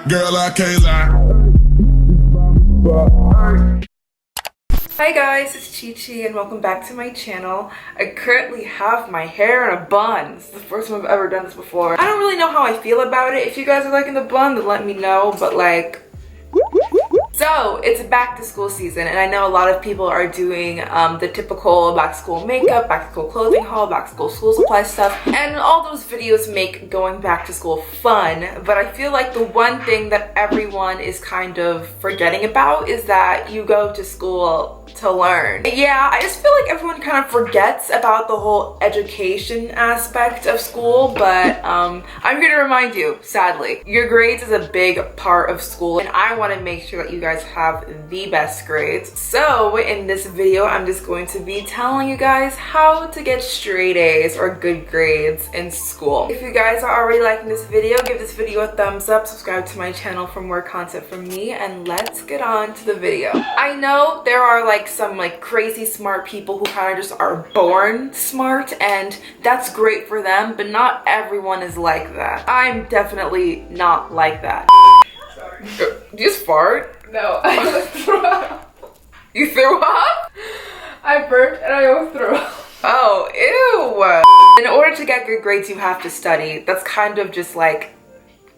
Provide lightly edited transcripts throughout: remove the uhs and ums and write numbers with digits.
Girl, I can't lie. Hi guys, it's Chichi and welcome back to my channel. I currently have my hair in a bun. This is the first time I've ever done this before. I don't really know how I feel about it. If you guys are liking the bun, then let me know, but like... So, it's back to school season and I know a lot of people are doing the typical back to school makeup, back to school clothing haul, back to school supply stuff, and all those videos make going back to school fun, but I feel like the one thing that everyone is kind of forgetting about is that you go to school to learn. Yeah, I just feel like everyone kind of forgets about the whole education aspect of school, but I'm here to remind you, sadly, your grades is a big part of school and I want to make sure that you guys have the best grades. So in this video, I'm just going to be telling you guys how to get straight A's or good grades in school. If you guys are already liking this video, give this video a thumbs up, subscribe to my channel for more content from me, and let's get on to the video. I know there are like some like crazy smart people who kind of just are born smart, and that's great for them, but not everyone is like that. I'm definitely not like that. Sorry. Did you just fart? No, I just threw up. You threw up? I burped and I almost threw up. Oh, ew. In order to get good grades, you have to study. That's kind of just like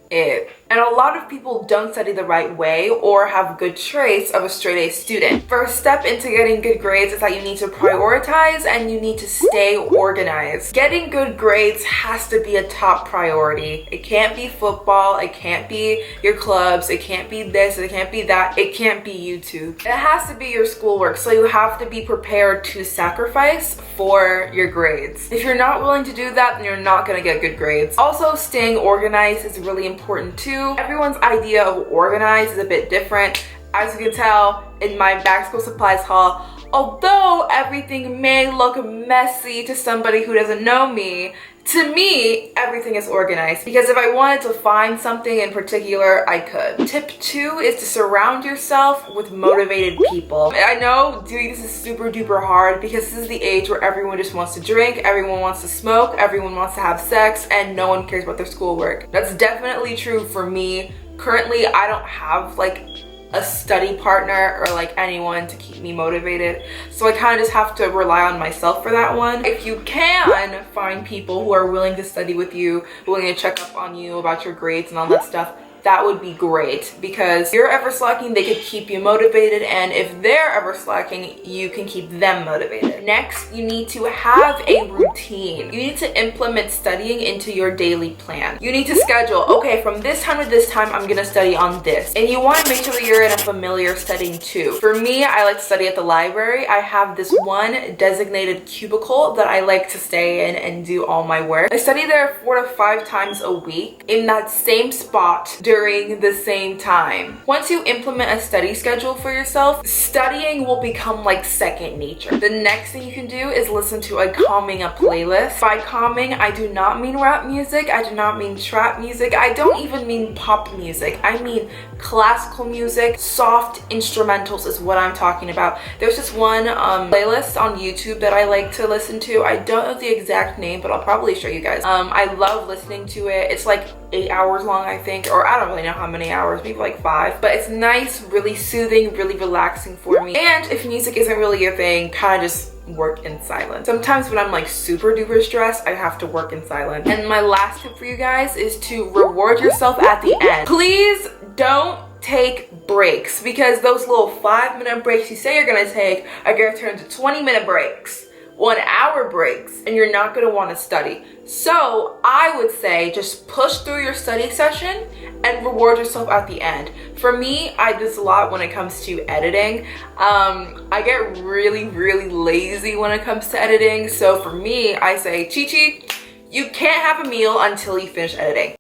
it. And a lot of people don't study the right way or have good traits of a straight A student. First step into getting good grades is that you need to prioritize and you need to stay organized. Getting good grades has to be a top priority. It can't be football, it can't be your clubs, it can't be this, it can't be that, it can't be YouTube. It has to be your schoolwork, so you have to be prepared to sacrifice for your grades. If you're not willing to do that, then you're not gonna get good grades. Also, staying organized is really important too. Everyone's idea of organized is a bit different. As you can tell in my back to school supplies haul, although everything may look messy to somebody who doesn't know me, to me, everything is organized because if I wanted to find something in particular, I could. Tip 2 is to surround yourself with motivated people. And I know doing this is super duper hard because this is the age where everyone just wants to drink, everyone wants to smoke, everyone wants to have sex, and no one cares about their schoolwork. That's definitely true for me. Currently, I don't have like a study partner or like anyone to keep me motivated, so I kind of just have to rely on myself for that one. If you can find people who are willing to study with you, willing to check up on you about your grades and all that stuff, that would be great because if you're ever slacking, they could keep you motivated, and if they're ever slacking, you can keep them motivated. Next, you need to have a routine. You need to implement studying into your daily plan. You need to schedule, okay, from this time to this time, I'm gonna study on this. And you wanna make sure that you're in a familiar setting too. For me, I like to study at the library. I have this one designated cubicle that I like to stay in and do all my work. I study there 4 to 5 times a week in that same spot during the same time. Once you implement a study schedule for yourself, studying will become like second nature. The next thing you can do is listen to a calming up playlist. By calming, I do not mean rap music, I do not mean trap music, I don't even mean pop music. I mean classical music, soft instrumentals is what I'm talking about. There's this one playlist on YouTube that I like to listen to. I don't know the exact name, but I'll probably show you guys. I love listening to it. It's like 8 hours long, I think, or I don't really know how many hours, maybe like 5, but it's nice, really soothing, really relaxing for me. And if music isn't really your thing, kind of just work in silence. Sometimes when I'm like super duper stressed, I have to work in silence. And my last tip for you guys is to reward yourself at the end. Please don't take breaks, because those little 5-minute breaks you say you're gonna take are gonna turn into 20-minute breaks, 1-hour breaks, and you're not gonna want to study. So I would say just push through your study session and reward yourself at the end. For me, I do this a lot when it comes to editing. I get really lazy when it comes to editing. So for me, I say, Chichi, you can't have a meal until you finish editing.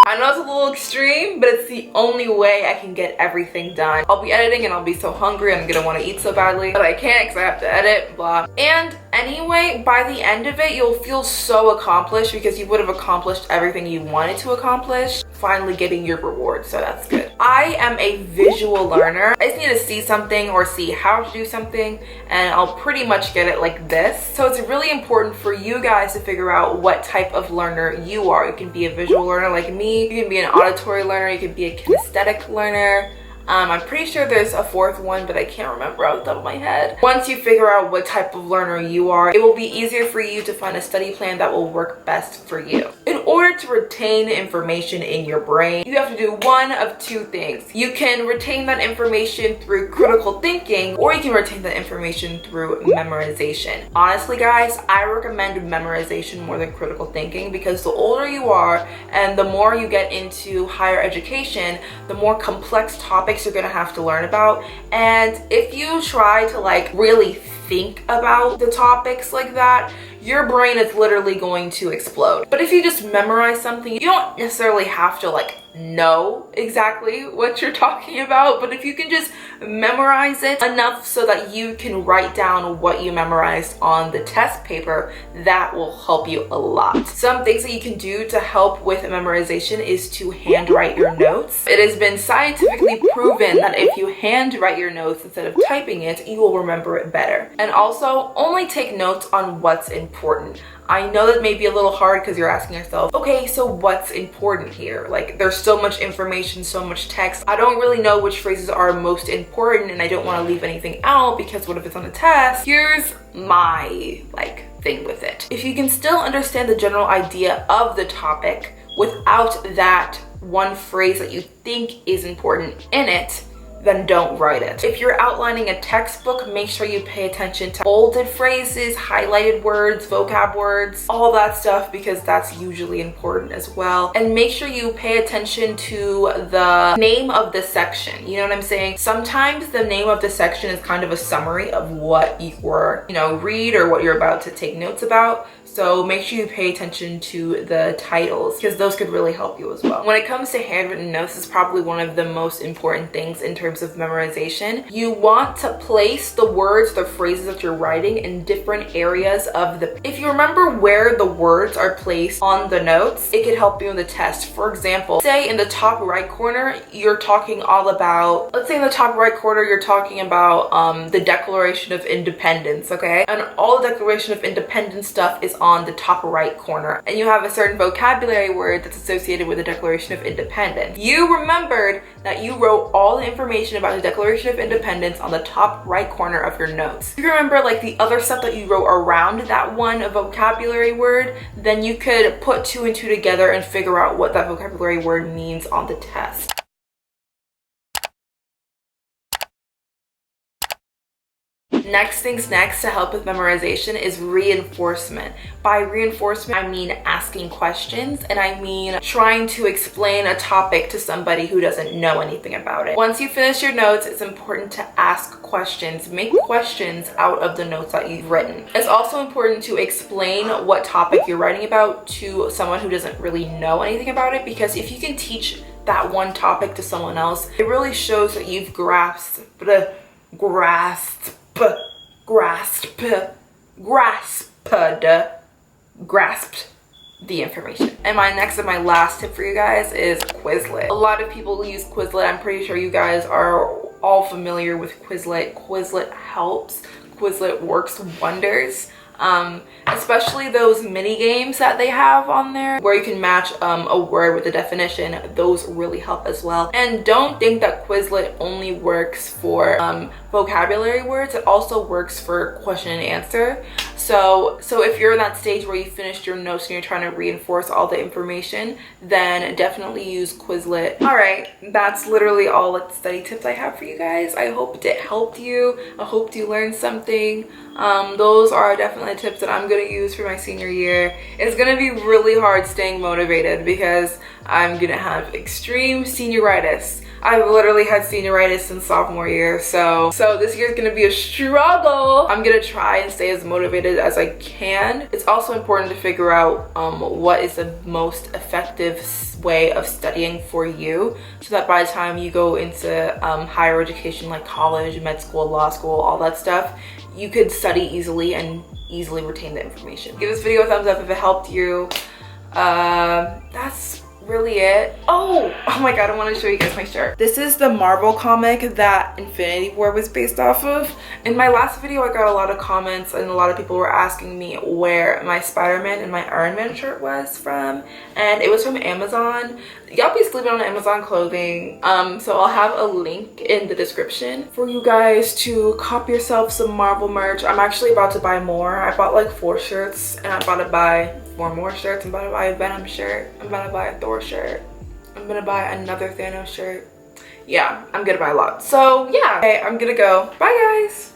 I know it's a little extreme, but it's the only way I can get everything done. I'll be editing and I'll be so hungry and I'm gonna want to eat so badly, but I can't because I have to edit, blah. And anyway, by the end of it, you'll feel so accomplished because you would have accomplished everything you wanted to accomplish. finally getting your reward, so that's good. I am a visual learner. I just need to see something or see how to do something, and I'll pretty much get it like this. So it's really important for you guys to figure out what type of learner you are. You can be a visual learner like me, you can be an auditory learner, you can be a kinesthetic learner. I'm pretty sure there's a fourth one, but I can't remember off the top of my head. Once you figure out what type of learner you are, it will be easier for you to find a study plan that will work best for you. In order to retain information in your brain, you have to do one of two things. You can retain that information through critical thinking, or you can retain that information through memorization. Honestly, guys, I recommend memorization more than critical thinking, because the older you are and the more you get into higher education, the more complex topics you're gonna have to learn about. And if you try to like really think about the topics like that, your brain is literally going to explode. But if you just memorize something, you don't necessarily have to like know exactly what you're talking about, but if you can just memorize it enough so that you can write down what you memorized on the test paper, that will help you a lot. Some things that you can do to help with memorization is to handwrite your notes. It has been scientifically proven that if you handwrite your notes instead of typing it, you will remember it better. And also, only take notes on what's important. I know that may be a little hard because you're asking yourself, okay, so what's important here? Like, there's so much information, so much text. I don't really know which phrases are most important, and I don't want to leave anything out because what if it's on a test? Here's my thing with it. If you can still understand the general idea of the topic without that one phrase that you think is important in it, then don't write it. If you're outlining a textbook, make sure you pay attention to bolded phrases, highlighted words, vocab words, all that stuff, because that's usually important as well. And make sure you pay attention to the name of the section. You know what I'm saying? Sometimes the name of the section is kind of a summary of what you were, read or what you're about to take notes about. So make sure you pay attention to the titles, because those could really help you as well. When it comes to handwritten notes, it's probably one of the most important things in terms of memorization. You want to place the words, the phrases that you're writing in different areas of the... If you remember where the words are placed on the notes, it could help you in the test. For example, say in the top right corner, you're talking all about... Let's say in the top right corner, you're talking about the Declaration of Independence, okay? And all the Declaration of Independence stuff is on the top right corner, and you have a certain vocabulary word that's associated with the Declaration of Independence. You remembered that you wrote all the information about the Declaration of Independence on the top right corner of your notes. If you remember the other stuff that you wrote around that one vocabulary word, then you could put two and two together and figure out what that vocabulary word means on the test. Next things next to help with memorization is reinforcement. By reinforcement, I mean asking questions, and I mean trying to explain a topic to somebody who doesn't know anything about it. Once you finish your notes, it's important to ask questions. Make questions out of the notes that you've written. It's also important to explain what topic you're writing about to someone who doesn't really know anything about it, because if you can teach that one topic to someone else, it really shows that you've grasped the information. And my next and my last tip for you guys is Quizlet. A lot of people use Quizlet. I'm pretty sure you guys are all familiar with Quizlet. Quizlet helps. Quizlet works wonders. Especially those mini games that they have on there where you can match a word with a definition. Those really help as well. And don't think that Quizlet only works for vocabulary words. It also works for question and answer. So if you're in that stage where you finished your notes and you're trying to reinforce all the information, then definitely use Quizlet. All right, that's literally all the study tips I have for you guys. I hope it helped you. I hope you learned something. Those are definitely tips that I'm gonna use for my senior year. It's gonna be really hard staying motivated because I'm gonna have extreme senioritis. I've literally had senioritis since sophomore year, so this year's gonna be a struggle. I'm gonna try and stay as motivated as I can. It's also important to figure out what is the most effective way of studying for you, so that by the time you go into higher education like college, med school, law school, all that stuff, you could study easily and easily retain the information. Give this video a thumbs up if it helped you. That's really it. Oh, Oh my god, I want to show you guys my shirt. This is the Marvel comic that Infinity War was based off of. In my last video, I got a lot of comments and a lot of people were asking me where my Spider-Man and my Iron Man shirt was from, and it was from Amazon. Y'all basically been on Amazon clothing, so I'll have a link in the description for you guys to cop yourself some Marvel merch. I'm actually about to buy more. I bought like 4 shirts, and I'm about to buy 4 more shirts. I'm about to buy a Venom shirt. I'm about to buy a Thor shirt. I'm gonna buy another Thanos shirt. Yeah, I'm gonna buy a lot. So yeah, okay, I'm gonna go. Bye guys.